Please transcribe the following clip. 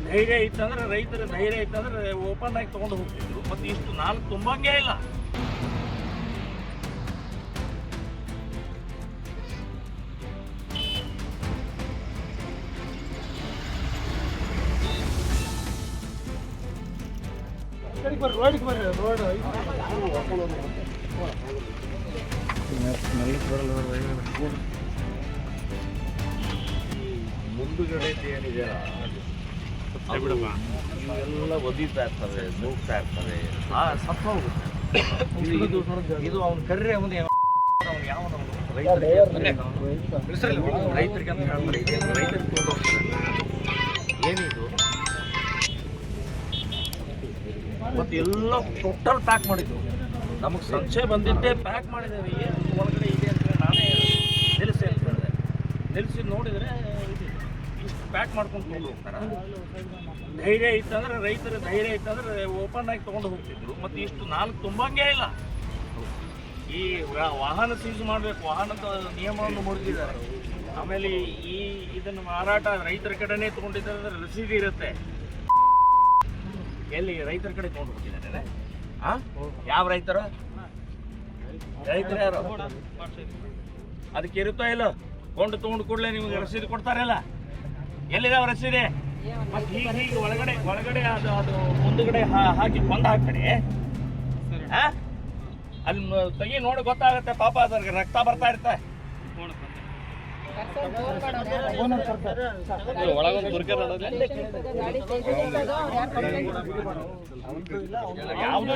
ಧೈರ್ಯ ಇತ್ತಂದ್ರೆ ರೈತರ ಧೈರ್ಯ ಇತ್ತಂದ್ರೆ ಓಪನ್ ಆಗಿ ತೊಗೊಂಡು ಹೋಗ್ತಿದ್ರು. ಮತ್ತು ಇಷ್ಟು ನಾಲ್ಕು ತುಂಬಂಗೇ ಇಲ್ಲ. ಮುಂದುಗಡೆ ಏನಿದೆ ಇವೆಲ್ಲ ಒದಿತಾ ಇರ್ತವೆ, ನೂಗ್ತಾ ಇರ್ತವೆ, ಸತ್ತ ಹೋಗುತ್ತೆ. ಇದು ಅವ್ನು ಕರ್ರೆ ಅವನು ಯಾವ ರೈತರಿಗೆ ಅಂತ ಹೇಳ್ತಾರೆ, ರೈತರಿಗೆ ಏನಿದು ಮತ್ತು ಎಲ್ಲ ಟೋಟಲ್ ಪ್ಯಾಕ್ ಮಾಡಿದ್ದು. ನಮಗೆ ಸಂಶಯ ಬಂದಿದ್ದೇ ಪ್ಯಾಕ್ ಮಾಡಿದ್ದೇವೆ, ಏನು ಒಳಗಡೆ ಇದೆ ಅಂತ ನಾನೇ ನಿಲ್ಲಿಸಿ ಅಂತ ಹೇಳಿದೆ. ನಿಲ್ಲಿಸಿ ನೋಡಿದರೆ ಇಷ್ಟು ಪ್ಯಾಕ್ ಮಾಡ್ಕೊಂಡು ತೊಗೊಂಡು ಹೋಗ್ತಾರೆ. ಧೈರ್ಯ ಇತ್ತಂದ್ರೆ ರೈತರ ಧೈರ್ಯ ಇತ್ತಂದ್ರೆ ಓಪನ್ ಆಗಿ ತೊಗೊಂಡು ಹೋಗ್ತಿದ್ರು. ಮತ್ತು ಇಷ್ಟು ನಾಲ್ಕು ತುಂಬಂಗೇ ಇಲ್ಲ. ಈ ವಾಹನ ಸೀಜ್ ಮಾಡಬೇಕು, ವಾಹನದ ನಿಯಮವನ್ನು ಮುರಿದಿದ್ದಾರೆ. ಆಮೇಲೆ ಇದನ್ನು ಮಾರಾಟ ರೈತರ ಕಡೆನೇ ತೊಗೊಂಡಿದ್ದಾರೆ, ರಸೀದಿ ಇರುತ್ತೆ. ಎಲ್ಲಿ ರೈತರ ಕಡೆ ತೊಗೊಂಡು ಹೋಗ್ತಿದ್ದಾರೆ? ಯಾವ ರೈತರು? ರೈತರು ಯಾರು? ಅದಕ್ಕೆ ಇರುತ್ತೋ ಇಲ್ಲ? ತೊಗೊಂಡು ಕೂಡಲೇ ನಿಮಗೆ ರಸೀದಿ ಕೊಡ್ತಾರಲ್ಲ, ಎಲ್ಲಿದಾವ ರಸೀದಿ? ಮತ್ತೆ ಹೀಗೆ ಒಳಗಡೆ ಅದು ಮುಂದುಗಡೆ ಹಾಕಿ ಕೊಂದು ಹಾಕ್ತಾರೆ. ಅಲ್ಲಿ ತೆಗಿ ನೋಡಿ ಗೊತ್ತಾಗುತ್ತೆ. ಪಾಪ ಅದ್ರಿಗೆ ರಕ್ತ ಬರ್ತಾ ಇರುತ್ತೆ. ಯಾವುದು